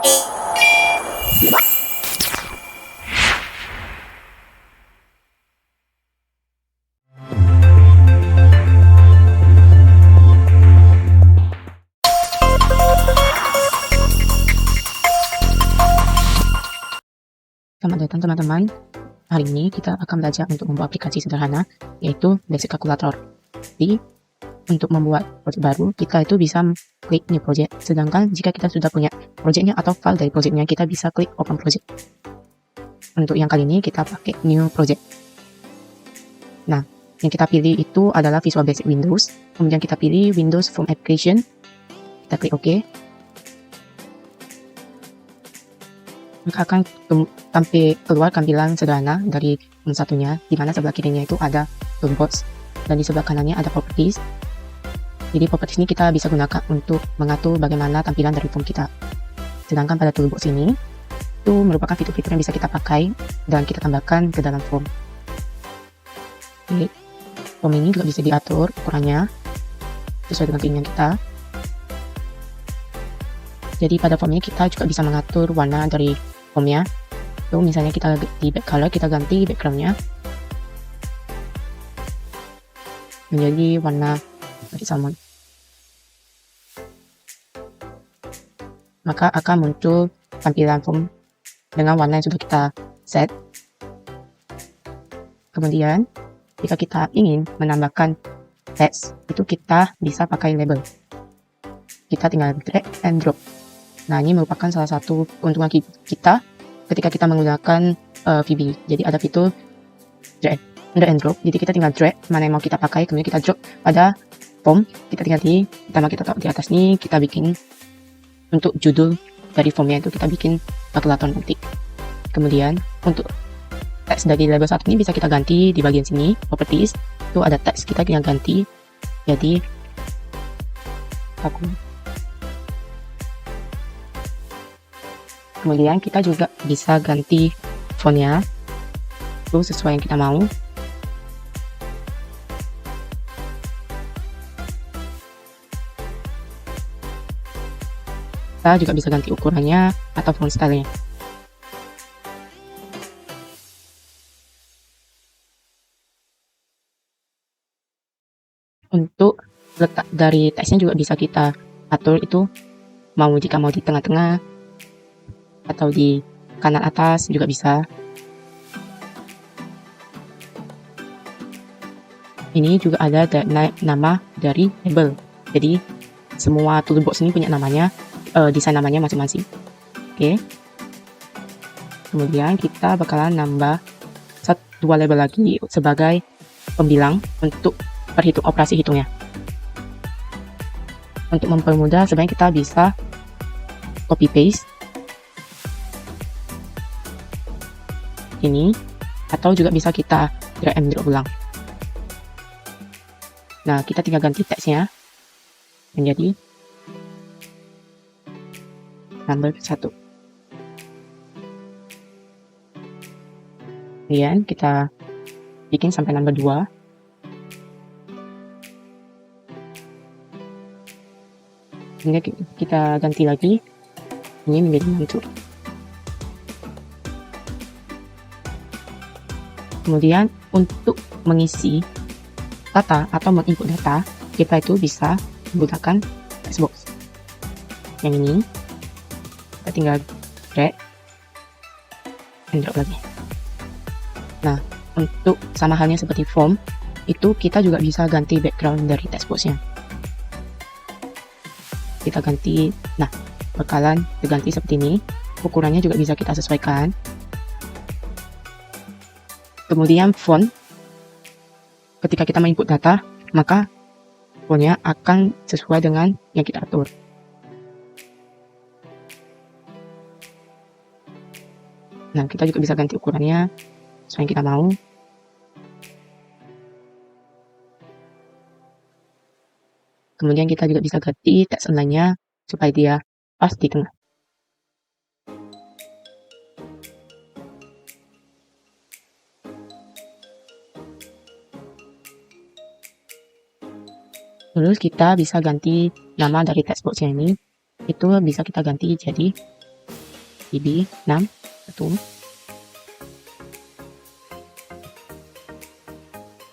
Selamat datang teman-teman. Hari ini kita akan belajar untuk membuat aplikasi sederhana, yaitu Basic Calculator. Jadi, untuk membuat project baru, kita itu bisa klik New Project. Sedangkan jika kita sudah punya projectnya atau file dari projectnya, kita bisa klik Open Project. Untuk yang kali ini, kita pakai New Project. Nah, yang kita pilih itu adalah Visual Basic Windows. Kemudian kita pilih Windows Phone Application. Kita klik OK. Maka akan keluar tampilan sederhana dari form satunya, di mana sebelah kirinya itu ada toolbox dan di sebelah kanannya ada properties. Jadi properties ini kita bisa gunakan untuk mengatur bagaimana tampilan dari form kita. Sedangkan pada toolbox ini itu merupakan fitur-fitur yang bisa kita pakai dan kita tambahkan ke dalam form. Oke. Form ini juga bisa diatur ukurannya sesuai dengan keinginan kita. Jadi pada form ini kita juga bisa mengatur warna dari formnya. So, misalnya kita di back color, kita ganti backgroundnya menjadi warna dari salmon. Maka akan muncul tampilan form dengan warna yang sudah kita set. Kemudian, jika kita ingin menambahkan teks, itu kita bisa pakai label. Kita tinggal drag and drop. Nah, ini merupakan salah satu keuntungan kita ketika kita menggunakan VB. Jadi ada fitur drag and drop. Jadi kita tinggal drag mana yang mau kita pakai, kemudian kita drop pada form. Kita tinggal pertama kita taruh di atas nih, kita bikin untuk judul dari formnya itu kita bikin kalkulator nanti. Kemudian untuk teks dari label 1 ini bisa kita ganti di bagian sini, properties. Itu ada teks, kita tinggal ganti. Jadi kemudian kita juga bisa ganti fontnya itu sesuai yang kita mau. Kita juga bisa ganti ukurannya atau font stylenya. Untuk letak dari teksnya juga bisa kita atur, itu jika mau di tengah-tengah atau di kanan atas juga bisa. Ini juga ada nama dari label. Jadi semua toolbox ini punya namanya, desain namanya masing-masing. Oke. Kemudian kita bakalan nambah 2 label lagi sebagai pembilang untuk perhitung operasi hitungnya. Untuk mempermudah, sebenarnya kita bisa copy paste ini, atau juga bisa kita drag and drop ulang. Nah, kita tinggal ganti teksnya menjadi number 1. Kemudian kita bikin sampai number 2. Kemudian kita ganti lagi ini menjadi number 2. Kemudian untuk mengisi data atau menginput data, kita itu bisa menggunakan text box. Yang ini kita tinggal drag and drop lagi. Nah, untuk sama halnya seperti form, itu kita juga bisa ganti background dari text box-nya. Kita ganti, nah bakalan diganti seperti ini. Ukurannya juga bisa kita sesuaikan. Kemudian font, ketika kita menginput data, maka fontnya akan sesuai dengan yang kita atur. Nah, kita juga bisa ganti ukurannya sesuai yang kita mau. Kemudian kita juga bisa ganti teks online-nya supaya dia pas di tengah. Terus kita bisa ganti nama dari text box-nya ini, itu bisa kita ganti jadi TV 6 1.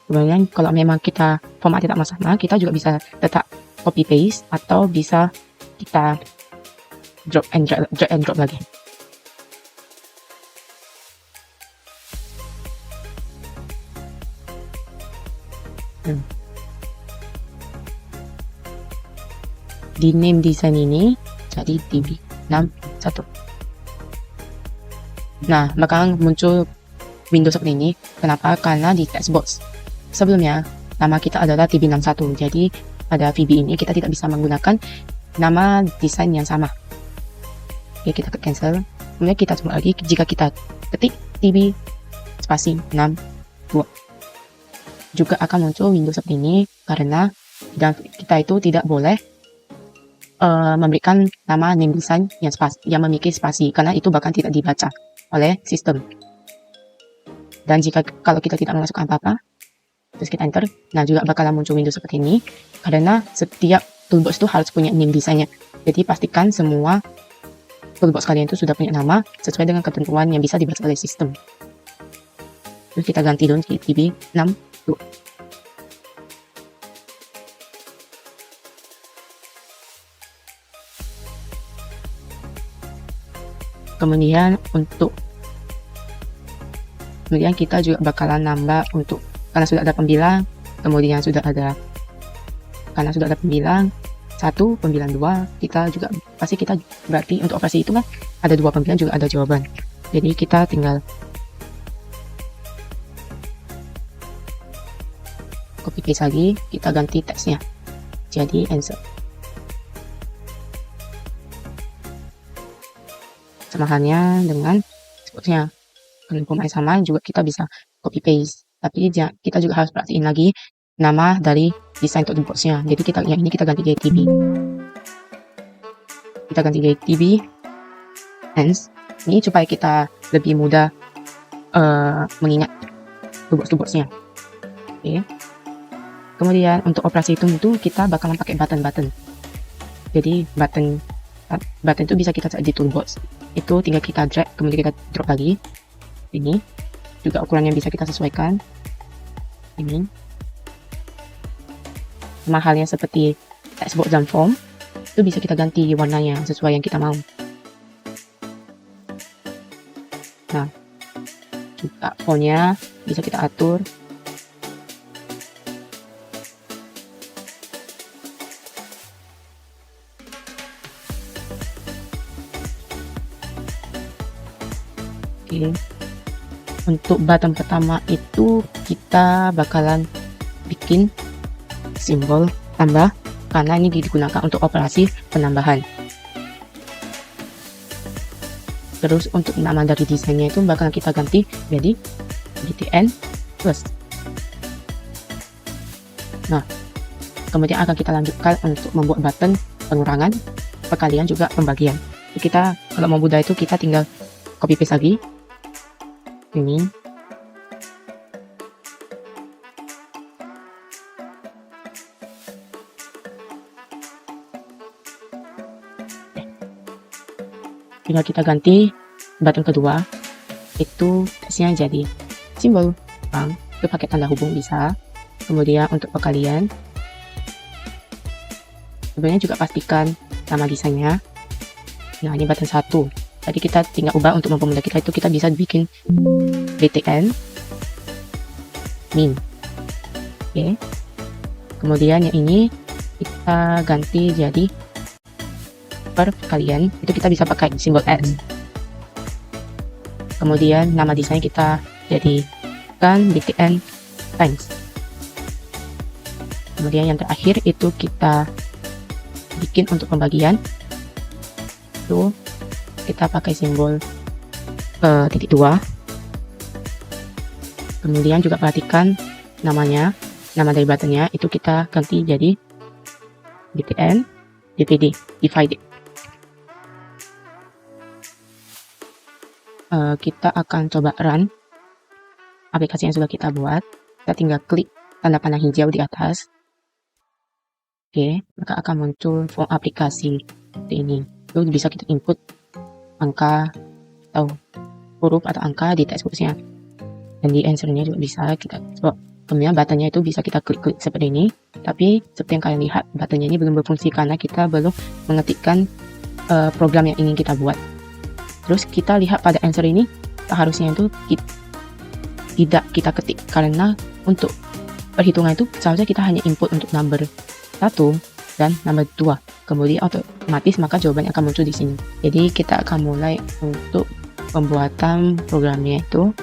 Kemudian kalau memang kita format tidak masalah, kita juga bisa tetap copy paste atau bisa kita drag and drop lagi. Di name design ini jadi TV 61. Nah, bakalan muncul window seperti ini. Kenapa? Karena di text box sebelumnya nama kita adalah TB61. Jadi pada VB ini kita tidak bisa menggunakan nama desain yang sama. Oke, kita ke cancel. Kemudian kita coba lagi jika kita ketik TB spasi 62. Juga akan muncul window seperti ini karena kita itu tidak boleh memberikan nama name design yang memiliki spasi karena itu bahkan tidak dibaca oleh sistem. Dan kalau kita tidak memasukkan apa-apa, terus kita enter, nah juga bakalan muncul window seperti ini karena setiap toolbox itu harus punya name design-nya. Jadi pastikan semua toolbox kalian itu sudah punya nama sesuai dengan ketentuan yang bisa dibaca oleh sistem. Terus kita ganti dulu di TB 62. Kemudian kita juga bakalan nambah untuk karena sudah ada pembilang, kemudian karena sudah ada pembilang 1, pembilang 2, kita juga berarti untuk operasi itu kan ada 2 pembilang juga ada jawaban. Jadi kita tinggal copy paste lagi, kita ganti teksnya jadi answer. Sama halnya dengan sportsnya, kalau pemain sama juga kita bisa copy paste, tapi kita juga harus perhatiin lagi nama dari desain toolboxnya. Jadi yang ini kita ganti jadi TB. Kita ganti jadi TB ends. Ini supaya kita lebih mudah mengingat toolboxnya. Oke. Kemudian untuk operasi itu kita bakalan pakai button. Jadi button itu bisa kita cari di toolbox. Itu tinggal kita drag, kemudian kita drop lagi. Ini juga ukurannya bisa kita sesuaikan. Ini sama halnya seperti text box dan form, itu bisa kita ganti warnanya sesuai yang kita mau. Nah, juga fontnya bisa kita atur. Oke. Untuk button pertama itu kita bakalan bikin simbol tambah karena ini digunakan untuk operasi penambahan. Terus untuk nama dari desainnya itu bakalan kita ganti jadi BTN plus. Nah, kemudian akan kita lanjutkan untuk membuat button pengurangan, perkalian juga pembagian. Kita kalau mau mudah itu kita tinggal copy paste lagi. Ini tinggal kita ganti button kedua itu teksnya jadi simbol bank, itu pakai tanda hubung bisa. Kemudian untuk perkalian sebenarnya juga pastikan nama desainnya. Nah, ini button 1. Tadi kita tinggal ubah untuk mempermudah kita itu kita bisa bikin BTN min. Oke. Kemudian yang ini kita ganti jadi perkalian, itu kita bisa pakai simbol X. Kemudian nama desain kita jadikan BTN times. Kemudian yang terakhir itu kita bikin untuk pembagian, itu kita pakai simbol titik 2. Kemudian juga perhatikan nama dari buttonnya itu kita ganti jadi BTN DPD divided. Kita akan coba run aplikasi yang sudah kita buat. Kita tinggal klik tanda panah hijau di atas. Oke, maka akan muncul form aplikasi seperti ini. Lalu bisa kita input angka atau huruf atau angka di textboxnya. Dan di answernya juga bisa kita kemudian buttonnya itu bisa kita klik seperti ini. Tapi seperti yang kalian lihat, buttonnya ini belum berfungsi karena kita belum mengetikkan program yang ingin kita buat. Terus kita lihat pada answer ini, harusnya itu tidak kita ketik karena untuk perhitungan itu seharusnya kita hanya input untuk number 1 dan number 2. Kemudian otomatis maka jawabannya akan muncul di sini. Jadi kita akan mulai untuk pembuatan programnya itu.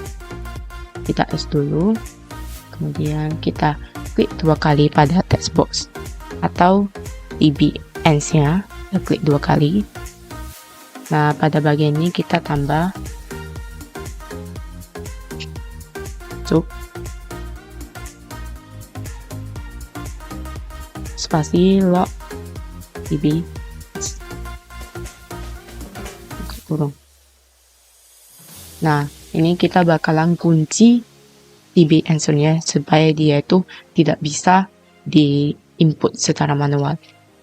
Kita S dulu. Kemudian kita klik 2 kali pada text box atau TB ends-nya. Kita klik 2 kali. Nah, pada bagian ini kita tambah spasi log TB kurung. Nah, ini kita bakalan kunci TB answer-nya supaya dia itu tidak bisa di input secara manual.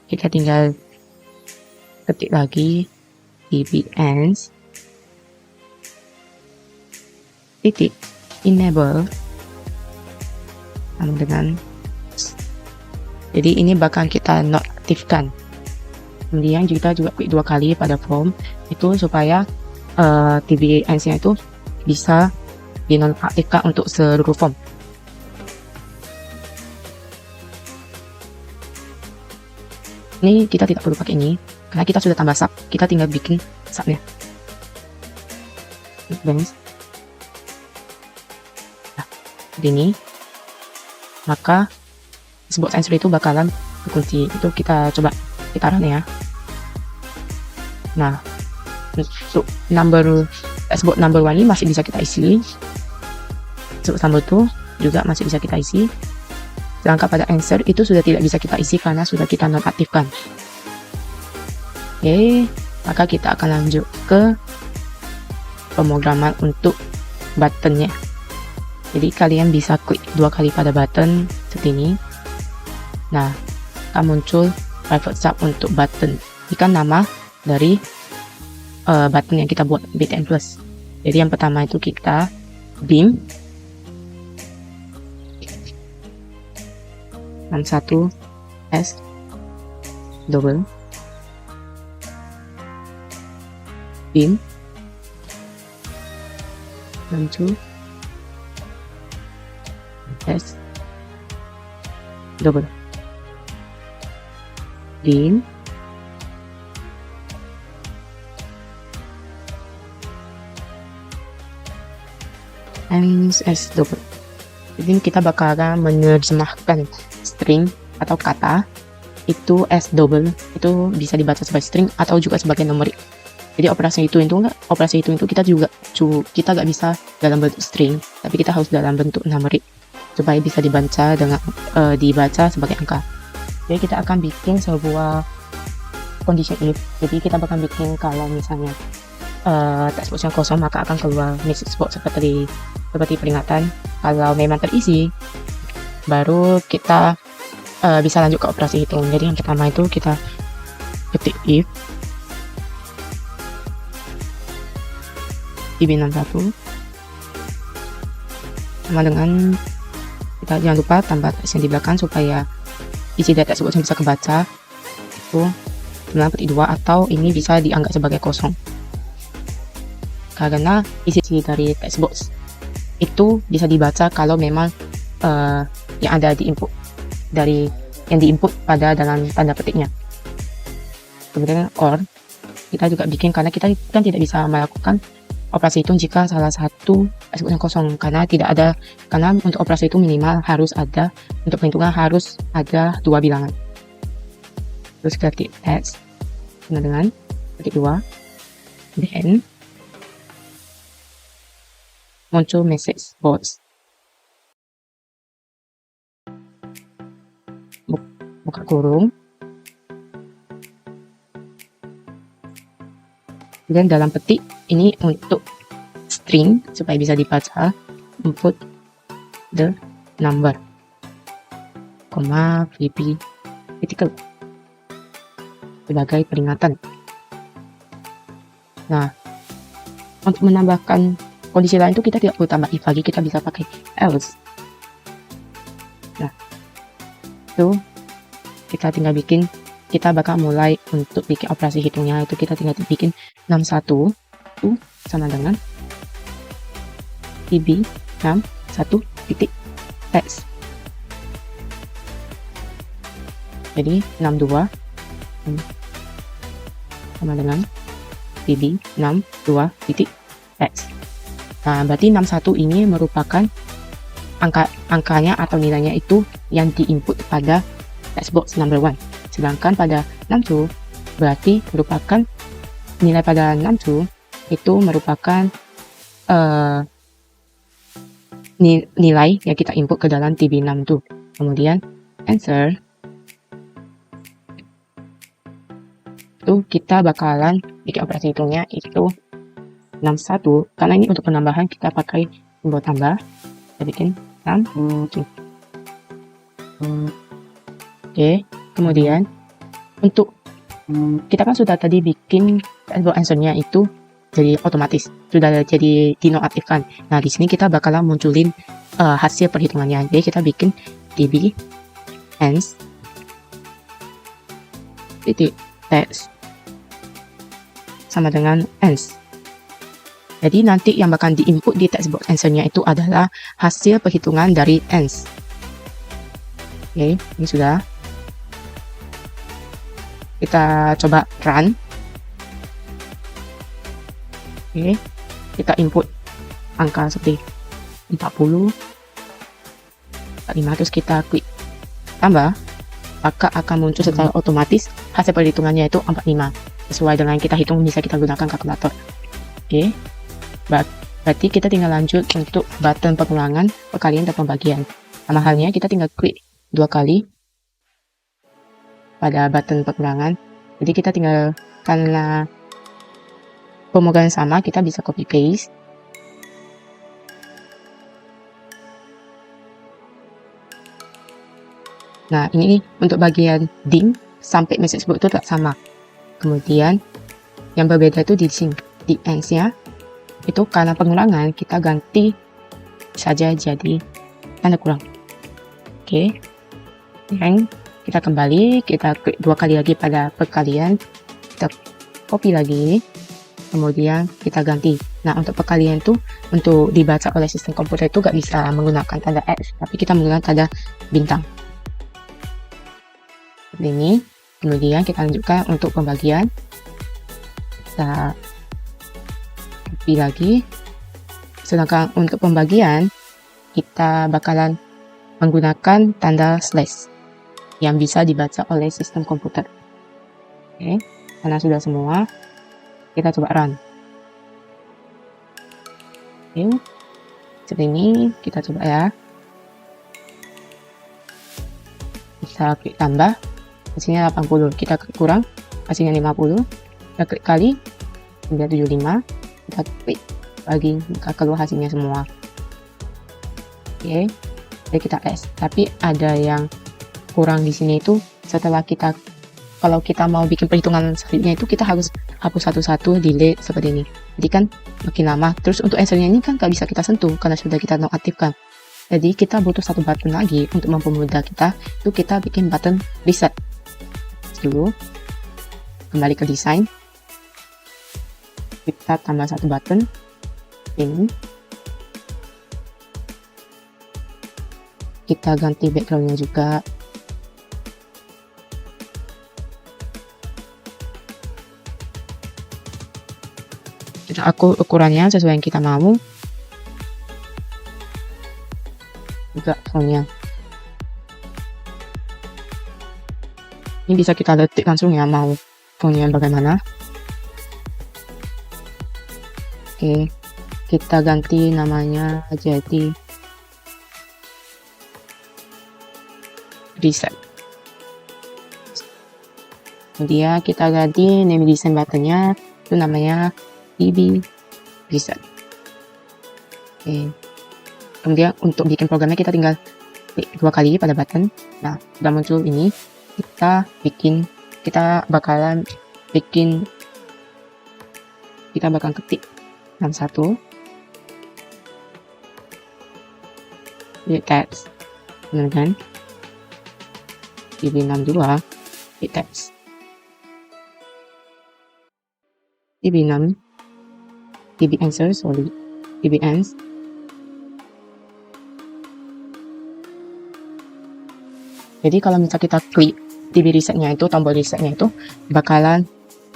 Kita tinggal ketik lagi TB ends titik enable sama dengan, jadi ini bakal kita nonaktifkan. Kemudian kita juga klik 2 kali pada form itu supaya TB ends-nya itu bisa dinonaktifkan untuk seluruh form. Ini kita tidak perlu pakai ini karena kita sudah tambah sub, kita tinggal bikin subnya. Nah, ini maka sebuah answer itu bakalan terkunci. Itu kita coba kita run ya. Nah, untuk dashboard number 1 ini masih bisa kita isi. Untuk number 2 juga masih bisa kita isi. Sedangkan pada answer itu sudah tidak bisa kita isi karena sudah kita nonaktifkan. Oke, maka kita akan lanjut ke pemrograman untuk buttonnya. Jadi kalian bisa klik 2 kali pada button seperti ini. Nah, akan muncul private sub untuk button. Ini kan nama dari button yang kita buat BTN Plus. Jadi yang pertama itu kita beam dan 1 S double beam dan 2 S double beam and S double. Jadi kita bakalan menerjemahkan string atau kata itu S double itu bisa dibaca sebagai string atau juga sebagai numerik. Jadi operasi itu kita nggak bisa dalam bentuk string, tapi kita harus dalam bentuk numerik supaya bisa dibaca sebagai angka. Jadi kita akan bikin sebuah condition if. Jadi kita bakal bikin kalau misalnya text box yang kosong maka akan keluar message box seperti peringatan. Kalau memang terisi baru kita bisa lanjut ke operasi hitung. Jadi yang pertama itu kita ketik if IB61 sama dengan, kita jangan lupa tambah teks yang di belakang supaya isi dari text box yang bisa kebaca itu 9/2 atau ini bisa dianggap sebagai kosong karena isi dari text box itu bisa dibaca kalau memang yang ada di input yang diinput pada dalam tanda petiknya. Kemudian or kita juga bikin karena kita kan tidak bisa melakukan operasi hitung jika salah satu text box yang kosong karena untuk operasi itu minimal harus ada, untuk perhitungan harus ada 2 bilangan. Terus ketik text dengan ketik 2 then muncul message box, buka kurung, dan dalam petik ini untuk string supaya bisa dibaca, input the number, VP critical sebagai peringatan. Nah, Untuk menambahkan kondisi lain itu kita tidak perlu tambah if lagi, kita bisa pakai else. Nah, itu kita tinggal bikin, kita bakal mulai untuk bikin operasi hitungnya. Itu kita tinggal bikin 61 itu sama dengan TB 61 titik X. Jadi 62 sama dengan TB 62 titik X. Nah, berarti 61 ini merupakan angkanya atau nilainya itu yang diinput pada textbox number 1. Sedangkan pada 62 berarti merupakan nilai pada 62 itu merupakan nilai yang kita input ke dalam TB62. Kemudian answer itu kita bakalan bikin operasi hitungnya itu 61. Karena ini untuk penambahan kita pakai simbol tambah. Kita bikin 67. Oke, kemudian untuk kita kan sudah tadi bikin answernya itu jadi otomatis, sudah jadi dinonaktifkan. Nah, di sini kita bakalan munculin hasil perhitungannya. Jadi kita bikin db ans titik text sama dengan ans. Jadi nanti yang bakal diinput di textbox answernya itu adalah hasil perhitungan dari ans. Oke, ini sudah. Kita coba run. Oke, kita input angka seperti 40, 45, terus kita klik tambah, maka akan muncul secara otomatis hasil perhitungannya itu 45. Sesuai dengan kita hitung, bisa kita gunakan kalkulator. Oke, berarti kita tinggal lanjut untuk button pengulangan, perkalian, dan pembagian. Sama halnya kita tinggal klik 2 kali pada button pengulangan. Jadi kita tinggal, karena pemrograman sama, kita bisa copy paste. Nah, ini untuk bagian dim sampai message box itu tak sama. Kemudian yang berbeda itu di sini, di ends nya itu karena pengulangan kita ganti saja jadi tanda kurang. Oke, yang kita kembali, kita klik 2 kali lagi pada perkalian, kita copy lagi, kemudian kita ganti. Nah, untuk perkalian itu untuk dibaca oleh sistem komputer itu gak bisa menggunakan tanda X, tapi kita menggunakan tanda bintang seperti ini. Kemudian kita lanjutkan untuk pembagian, kita copy lagi. Sedangkan untuk pembagian kita bakalan menggunakan tanda slash yang bisa dibaca oleh sistem komputer. Oke, karena sudah semua, kita coba run. Oke, seperti ini kita coba ya. Kita klik tambah, hasilnya 80, kita klik kurang, hasilnya 50, kita klik kali, 975, kita klik bagi, maka keluar hasilnya semua. Oke, jadi kita S. Tapi ada yang kurang di sini itu, setelah kita, kalau kita mau bikin perhitungan selanjutnya itu kita harus hapus satu-satu, delete seperti ini. Jadi kan makin lama. Terus untuk answernya ini kan gak bisa kita sentuh karena sudah kita nonaktifkan. Jadi kita butuh satu button lagi untuk mempermudah kita. Itu kita bikin button reset dulu. Kembali ke desain. Kita tambah satu button ini. Kita ganti backgroundnya juga. Kita atur ukurannya sesuai yang kita mau. Juga fontnya. Ini bisa kita letik langsung ya, mau fontnya bagaimana. Oke, kita ganti namanya jadi reset. Kemudian kita ganti name design buttonnya, itu namanya db reset. Oke. Kemudian untuk bikin programnya kita tinggal klik 2 kali pada button. Nah, sudah muncul ini. Kita bakalan ketik 61. Edit text. Kemudian DB62 edit text. DB6 DB answer, DB ends. Jadi kalau misal kita klik DB resetnya itu, tombol resetnya itu bakalan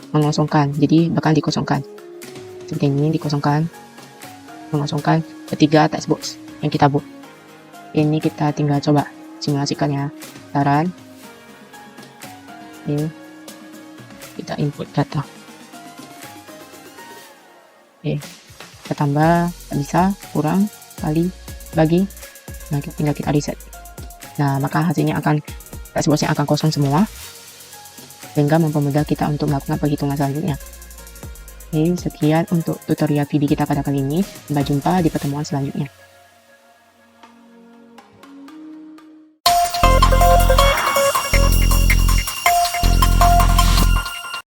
mengosongkan, jadi bakal dikosongkan seperti ini, dikosongkan, mengosongkan ketiga text box yang kita buat. Ini kita tinggal coba simulasikan ya. Saran ini kita input data. Oke, kita tambah, tak bisa, kurang, kali, bagi. Nah, tinggal kita reset. Nah, maka hasilnya akan text boxnya akan kosong semua, sehingga mempermudah kita untuk melakukan perhitungan selanjutnya. Oke, sekian untuk tutorial video kita pada kali ini. Sampai jumpa di pertemuan selanjutnya.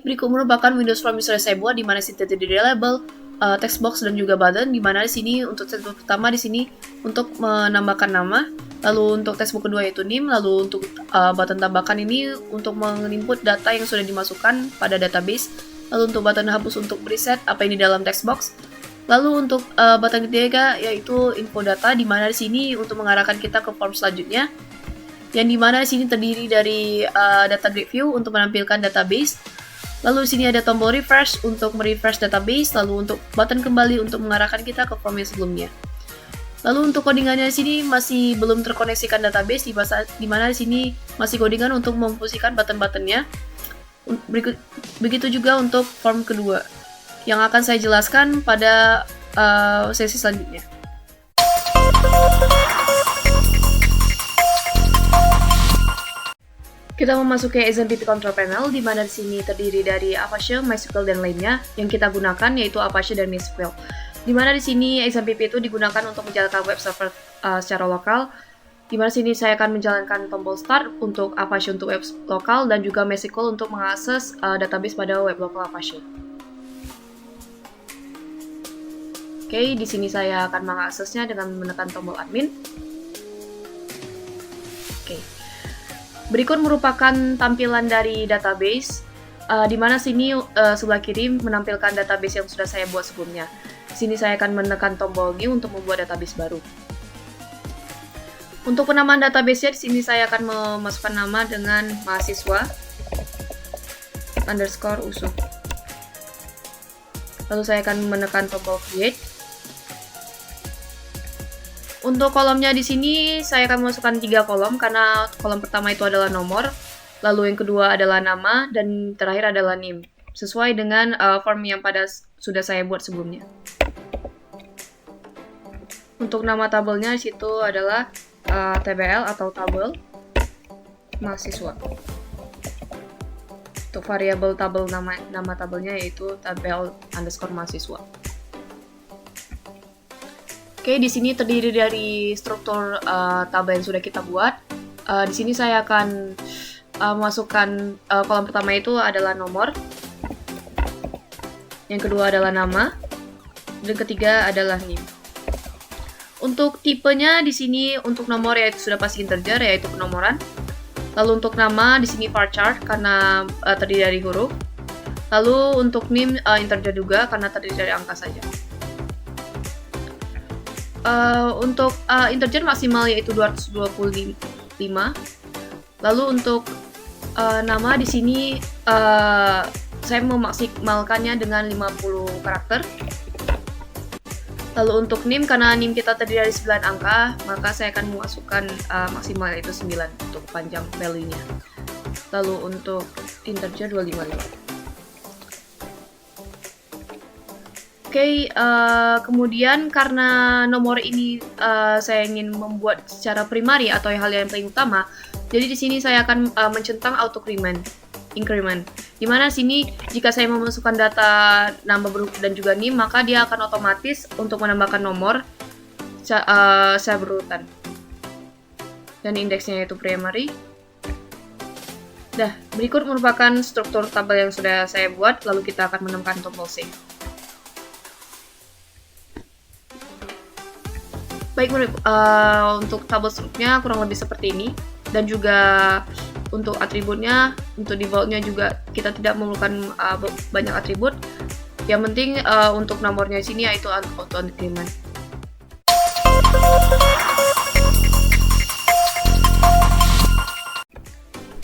Berikut merupakan Windows Form yang sudah saya buat, di mana sini terdiri dari label, text box dan juga button. Di mana di sini untuk text box pertama di sini untuk menambahkan nama, lalu untuk text box kedua yaitu name, lalu untuk button tambahkan ini untuk menginput data yang sudah dimasukkan pada database, lalu untuk button hapus untuk reset apa yang di dalam text box. Lalu untuk button ketiga yaitu info data, di mana di sini untuk mengarahkan kita ke form selanjutnya, yang di mana di sini terdiri dari data grid view untuk menampilkan database. Lalu di sini ada tombol refresh untuk merefresh database, lalu untuk button kembali untuk mengarahkan kita ke form yang sebelumnya. Lalu untuk codingannya di sini masih belum terkoneksikan database, di mana di sini masih codingan untuk memfungsikan button-buttonnya. Begitu juga untuk form kedua, yang akan saya jelaskan pada sesi selanjutnya. Kita memasuki XMPP Control Panel, di mana di sini terdiri dari Apache, MySQL, dan lainnya. Yang kita gunakan yaitu Apache dan MySQL. Di mana di sini XMPP itu digunakan untuk menjalankan web server secara lokal. Di mana sini saya akan menjalankan tombol Start untuk Apache untuk web lokal, dan juga MySQL untuk mengakses database pada web lokal Apache. Oke, di sini saya akan mengaksesnya dengan menekan tombol Admin. Oke. Berikut merupakan tampilan dari database, di mana sini sebelah kiri menampilkan database yang sudah saya buat sebelumnya. Di sini saya akan menekan tombol New untuk membuat database baru. Untuk penamaan database-nya, di sini saya akan memasukkan nama dengan mahasiswa _usuk. Lalu saya akan menekan tombol Create. Untuk kolomnya di sini saya akan memasukkan 3 kolom, karena kolom pertama itu adalah nomor, lalu yang kedua adalah nama, dan terakhir adalah name, sesuai dengan form yang sudah saya buat sebelumnya. Untuk nama tabelnya di situ adalah TBL atau tabel mahasiswa. Untuk variabel tabel nama tabelnya yaitu tabel_mahasiswa. Oke, di sini terdiri dari struktur tabel yang sudah kita buat. Di sini saya akan memasukkan kolom pertama itu adalah nomor, yang kedua adalah nama, dan ketiga adalah name. Untuk tipenya di sini untuk nomor yaitu sudah pasti integer, yaitu penomoran. Lalu untuk nama di sini varchar karena terdiri dari huruf. Lalu untuk name integer juga karena terdiri dari angka saja. Untuk integer maksimal yaitu 225. Lalu untuk nama di sini saya memaksimalkannya dengan 50 karakter. Lalu untuk name, karena name kita terdiri dari 9 angka, maka saya akan memasukkan maksimal yaitu 9 untuk panjang value-nya. Lalu untuk integer 255. Oke, kemudian karena nomor ini saya ingin membuat secara primary atau hal yang paling utama, jadi di sini saya akan mencentang auto increment. Di mana sini jika saya memasukkan data nama berhuruf dan juga name, maka dia akan otomatis untuk menambahkan nomor secara berurutan. Dan indeksnya yaitu primary. Nah, berikut merupakan struktur tabel yang sudah saya buat, lalu kita akan menemukan tombol save. Baik, untuk table struct-nya kurang lebih seperti ini, dan juga untuk atributnya, untuk default-nya juga kita tidak memerlukan banyak atribut. Yang penting untuk nomornya di sini yaitu auto increment.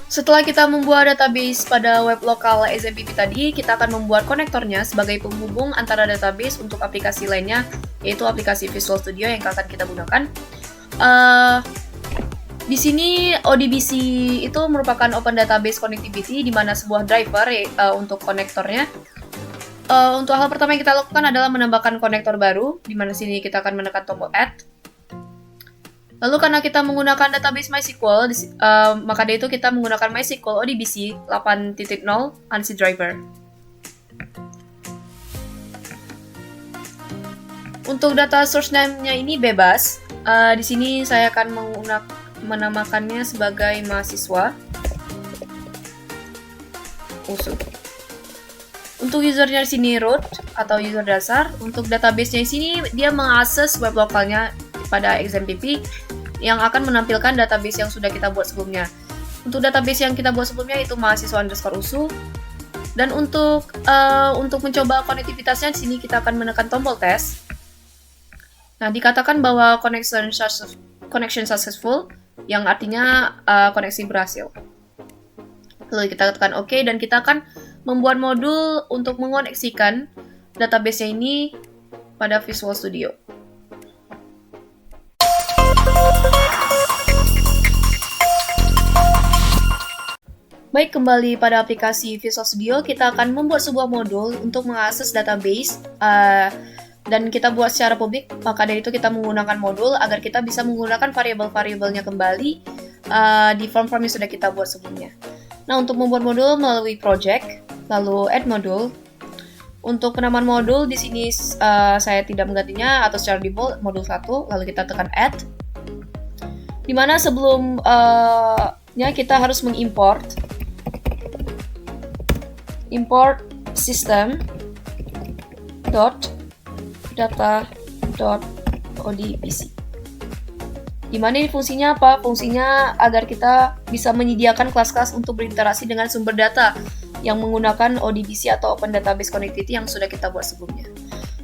Setelah kita membuat database pada web lokal SMPP tadi, kita akan membuat konektornya sebagai penghubung antara database untuk aplikasi lainnya, yaitu aplikasi Visual Studio yang akan kita gunakan. Di sini ODBC itu merupakan Open Database Connectivity, di mana sebuah driver untuk konektornya. Untuk hal pertama yang kita lakukan adalah menambahkan konektor baru, di mana sini kita akan menekan tombol Add. Lalu karena kita menggunakan database MySQL, maka dari itu kita menggunakan MySQL ODBC 8.0 ANSI driver. Untuk data source name-nya ini bebas. Di sini saya akan menamakannya sebagai mahasiswa. Untuk usernya di sini root atau user dasar. Untuk database-nya di sini dia mengakses web lokalnya pada XMPP yang akan menampilkan database yang sudah kita buat sebelumnya. Untuk database yang kita buat sebelumnya itu mahasiswa_usu. Dan untuk mencoba konektivitasnya di sini kita akan menekan tombol tes. Nah, dikatakan bahwa connection successful, yang artinya koneksi berhasil. Lalu kita tekan OK dan kita akan membuat modul untuk mengoneksikan database-nya ini pada Visual Studio. Baik, kembali pada aplikasi Visual Studio, kita akan membuat sebuah modul untuk mengakses database dan kita buat secara publik. Maka dari itu kita menggunakan modul agar kita bisa menggunakan variabel-variabelnya kembali di form-form yang sudah kita buat sebelumnya. Nah, untuk membuat modul melalui project, lalu add modul. Untuk penamaan modul di sini saya tidak menggantinya atau secara default modul 1, lalu kita tekan add. Dimana sebelumnya kita harus mengimport system data.odbc. Dimana ini fungsinya apa? Fungsinya agar kita bisa menyediakan kelas-kelas untuk berinteraksi dengan sumber data yang menggunakan ODBC atau Open Database Connectivity yang sudah kita buat sebelumnya.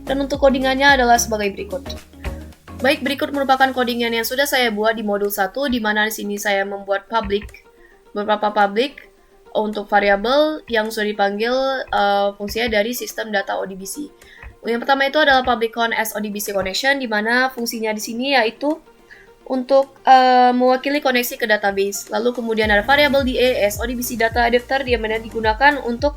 Dan untuk codingannya adalah sebagai berikut. Baik, berikut merupakan codingan yang sudah saya buat di modul 1, di mana di sini saya membuat beberapa public untuk variabel yang sudah dipanggil fungsinya dari sistem data ODBC. Yang pertama itu adalah public con as ODBC connection, di mana fungsinya di sini yaitu untuk mewakili koneksi ke database. Lalu kemudian ada variabel DA as ODBC data adapter, yang mana digunakan untuk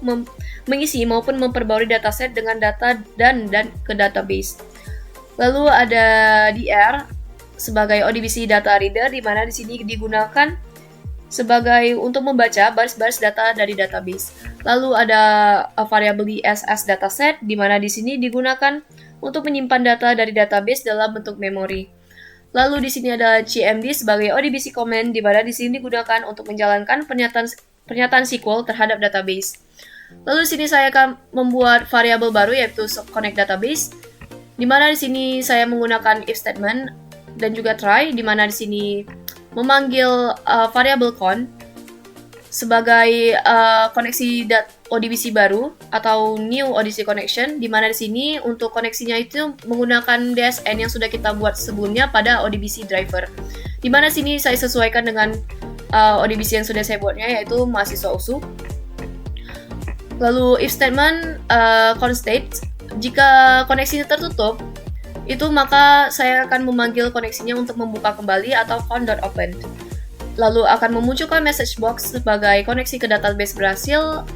mengisi maupun memperbarui dataset dengan data dan ke database. Lalu ada DR sebagai ODBC data reader, di mana di sini digunakan sebagai untuk membaca baris-baris data dari database. Lalu ada variabel DSS dataset, di mana di sini digunakan untuk menyimpan data dari database dalam bentuk memori. Lalu di sini ada CMD sebagai ODBC command, di mana di sini digunakan untuk menjalankan pernyataan SQL terhadap database. Lalu di sini saya akan membuat variabel baru yaitu connect database, di mana di sini saya menggunakan if statement dan juga try, di mana di sini memanggil variabel con sebagai koneksi ODBC baru atau new ODBC connection, di mana di sini untuk koneksinya itu menggunakan DSN yang sudah kita buat sebelumnya pada ODBC driver. Di mana sini saya sesuaikan dengan ODBC yang sudah saya buatnya yaitu mahasiswa USU. Lalu if statement constate, jika koneksinya tertutup, itu maka saya akan memanggil koneksinya untuk membuka kembali atau con.open. Lalu akan memunculkan message box sebagai koneksi ke database berhasil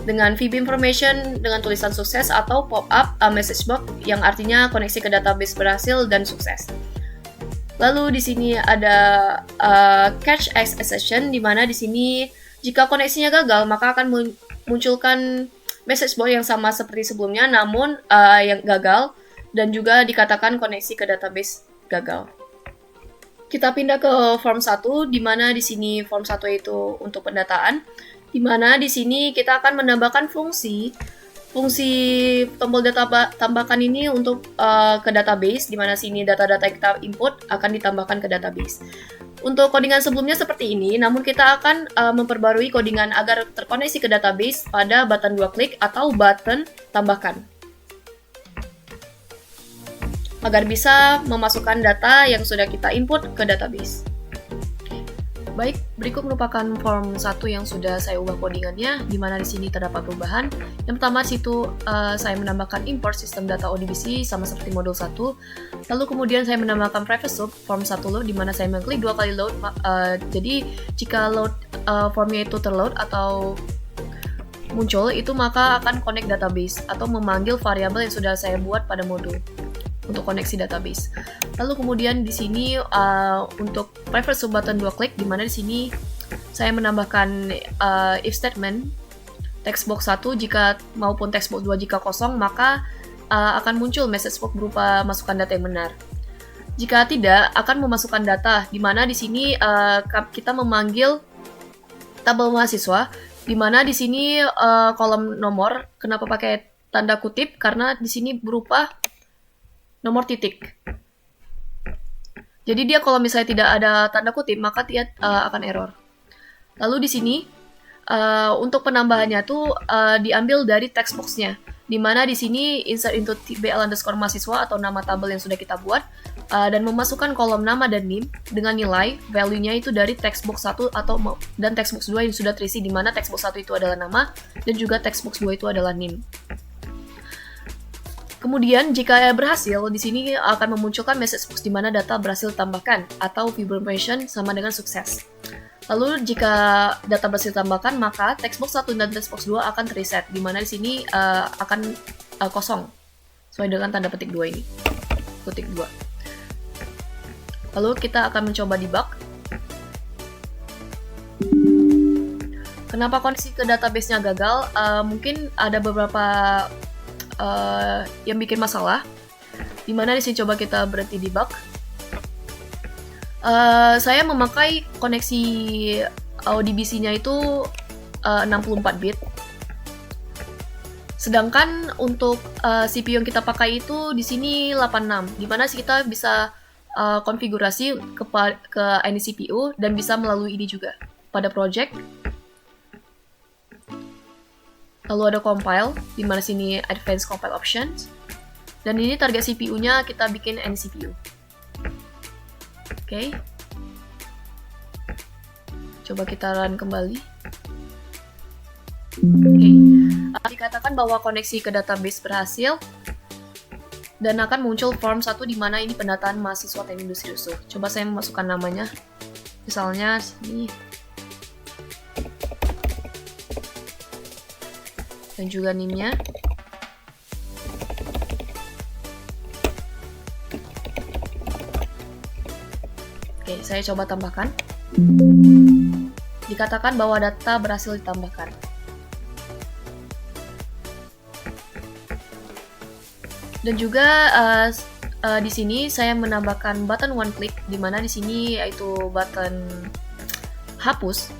dengan VB information dengan tulisan sukses atau pop-up message box yang artinya koneksi ke database berhasil dan sukses. Lalu di sini ada catch as exception, di mana di sini jika koneksinya gagal maka akan munculkan message box yang sama seperti sebelumnya namun yang gagal dan juga dikatakan koneksi ke database gagal. Kita pindah ke form 1, di mana di sini form 1 itu untuk pendataan, di mana di sini kita akan menambahkan fungsi Fungsi tombol data tambahkan ini untuk ke database, di mana sini data-data yang kita input akan ditambahkan ke database. Untuk codingan sebelumnya seperti ini, namun kita akan memperbarui codingan agar terkoneksi ke database pada button 2 klik atau button tambahkan. Agar bisa memasukkan data yang sudah kita input ke database. Baik, berikut merupakan form 1 yang sudah saya ubah codingannya, di mana di sini terdapat perubahan. Yang pertama, situ saya menambahkan import sistem data ODBC sama seperti modul 1. Lalu kemudian saya menambahkan private sub form 1 load, di mana saya mengklik 2 kali load. Jadi jika load formnya itu terload atau muncul, itu maka akan connect database atau memanggil variabel yang sudah saya buat pada modul untuk koneksi database. Lalu kemudian di sini untuk private sub button 2 klik, di mana di sini saya menambahkan if statement text box 1 jika maupun text box 2 jika kosong, maka akan muncul message box berupa masukkan data yang benar. Jika tidak, akan memasukkan data, di mana di sini kita memanggil tabel mahasiswa, di mana di sini kolom nomor kenapa pakai tanda kutip, karena di sini berupa nomor titik. Jadi dia kalau misalnya tidak ada tanda kutip, maka dia akan error. Lalu di sini untuk penambahannya tuh diambil dari text box-nya, di mana di sini insert into BL_mahasiswa atau nama tabel yang sudah kita buat dan memasukkan kolom nama dan NIM dengan nilai value-nya itu dari text box 1 dan text box 2 yang sudah terisi, di mana text box 1 itu adalah nama dan juga text box 2 itu adalah NIM. Kemudian jika berhasil, di sini akan memunculkan message box di mana data berhasil ditambahkan atau confirmation sama dengan sukses. Lalu jika data berhasil ditambahkan, maka text box 1 dan text box 2 akan reset, di mana di sini akan kosong sesuai dengan tanda petik 2 ini. Petik 2. Lalu kita akan mencoba debug. Kenapa koneksi ke database-nya gagal? Mungkin ada beberapa yang bikin masalah, dimana di sini coba kita berhenti debug. Saya memakai koneksi ODBC-nya itu 64 bit, sedangkan untuk CPU yang kita pakai itu di sini 86, dimana kita bisa konfigurasi ke any CPU dan bisa melalui ini juga pada project. Lalu ada compile, di mana sini advanced compile options. Dan ini target CPU-nya kita bikin NCPU. Oke. Coba kita run kembali. Oke. Dikatakan bahwa koneksi ke database berhasil dan akan muncul form 1 di mana ini pendataan mahasiswa teknik industri usul. Coba saya memasukkan namanya. Misalnya sini. Dan juga NIM-nya. Oke, saya coba tambahkan. Dikatakan bahwa data berhasil ditambahkan. Dan juga di sini saya menambahkan button one click, di mana di sini yaitu button hapus.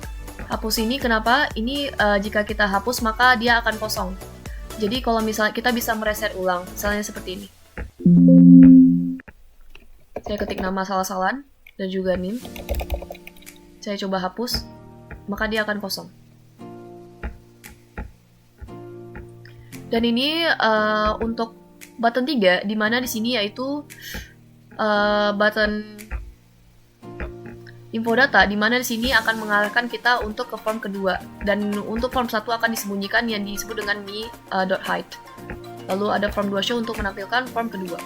Hapus ini kenapa? Ini jika kita hapus maka dia akan kosong. Jadi kalau misalnya kita bisa mereset ulang, misalnya seperti ini. Saya ketik nama salah-salahan dan juga NIM. Saya coba hapus, maka dia akan kosong. Dan ini untuk button 3, di mana di sini yaitu button info data, di mana di sini akan mengarahkan kita untuk ke form kedua, dan untuk form 1 akan disembunyikan yang disebut dengan me.hide. Lalu ada form 2 show untuk menampilkan form kedua.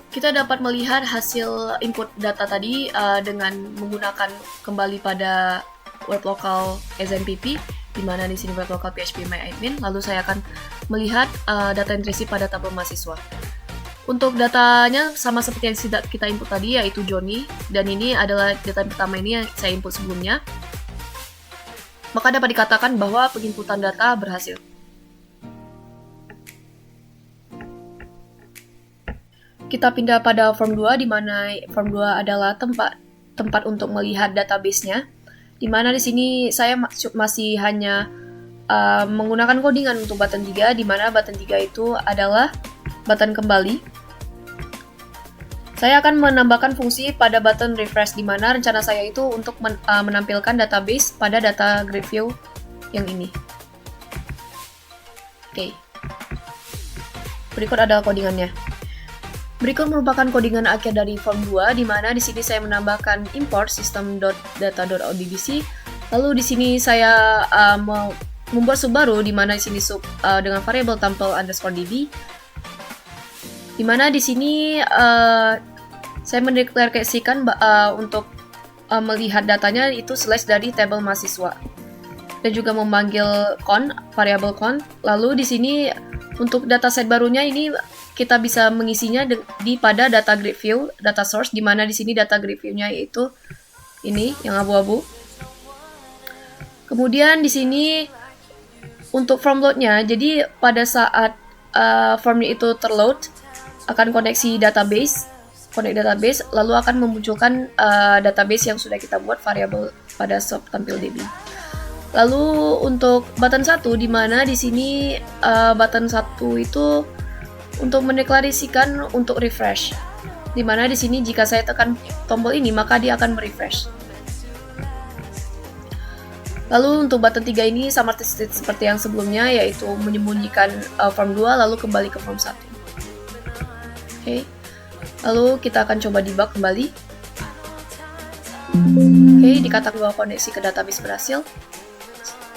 Kita dapat melihat hasil input data tadi dengan menggunakan kembali pada web local SMPP, di mana di sini web local PHP my admin. Lalu saya akan melihat data yang terisi pada tabel mahasiswa. Untuk datanya sama seperti yang kita input tadi, yaitu Johnny, dan ini adalah data pertama ini yang saya input sebelumnya. Maka dapat dikatakan bahwa penginputan data berhasil. Kita pindah pada form 2, di mana form 2 adalah tempat untuk melihat database-nya, di mana di sini saya masih hanya menggunakan codingan untuk button 3, di mana button 3 itu adalah button kembali. Saya akan menambahkan fungsi pada button refresh, di mana rencana saya itu untuk menampilkan database pada data grid view yang ini. Oke. Berikut adalah codingannya. Berikut merupakan codingan akhir dari form 2, di mana di sini saya menambahkan import system.data.odbc. Lalu di sini saya membuat sub baru, di mana di sini sub dengan variabel tuple_db. Di mana di sini saya mendeklarasikan untuk melihat datanya itu slash dari tabel mahasiswa. Dan juga memanggil variabel con. Lalu di sini untuk dataset barunya ini kita bisa mengisinya pada data grid view, data source, di mana di sini data grid view-nya yaitu ini yang abu-abu. Kemudian di sini untuk form load-nya, jadi pada saat formnya itu terload akan koneksi database, lalu akan memunculkan database yang sudah kita buat variabel pada sub tampil db. Lalu untuk button 1, di mana di sini button 1 itu untuk mendeklarasikan untuk refresh. Di mana di sini jika saya tekan tombol ini maka dia akan merefresh. Lalu untuk button 3 ini sama seperti yang sebelumnya, yaitu menyembunyikan form 2 lalu kembali ke form 1. Oke. Lalu kita akan coba debug kembali. Oke, dikatakan bahwa koneksi ke database berhasil.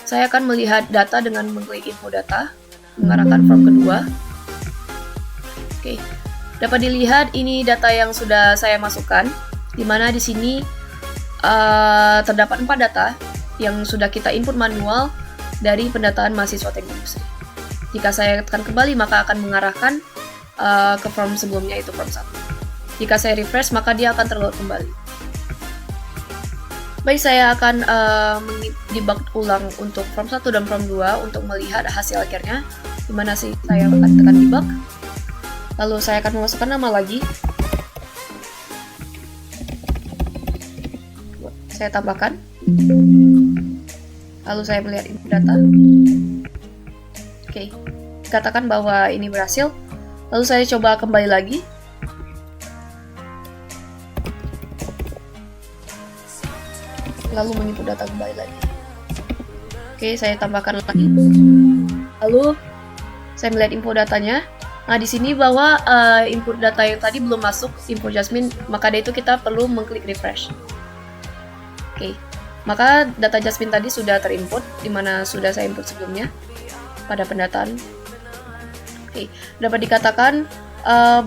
Saya akan melihat data dengan mengklik info data, mengarahkan form kedua. Oke, dapat dilihat ini data yang sudah saya masukkan, di mana di sini terdapat 4 data yang sudah kita input manual dari pendataan mahasiswa teknik industri. Jika saya tekan kembali maka akan mengarahkan ke form sebelumnya, itu form 1. Jika saya refresh maka dia akan terload kembali. Baik, saya akan debug ulang untuk form 1 dan form 2 untuk melihat hasil akhirnya. Dimana sih saya akan tekan debug. Lalu saya akan memasukkan nama lagi. Saya tambahkan. Lalu saya melihat input data. Oke, dikatakan bahwa ini berhasil. Lalu saya coba kembali lagi. Lalu menginput data kembali lagi. Oke, saya tambahkan lagi. Lalu saya melihat info datanya. Nah, di sini bahwa input data yang tadi belum masuk, info Jasmine, maka dari itu kita perlu mengklik refresh. Oke, maka data Jasmine tadi sudah terinput, di mana sudah saya input sebelumnya pada pendataan. Oke, dapat dikatakan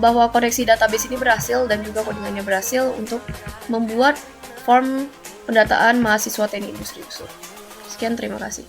bahwa koneksi database ini berhasil dan juga codingannya berhasil untuk membuat form pendataan mahasiswa teknik industri. Sekian, terima kasih.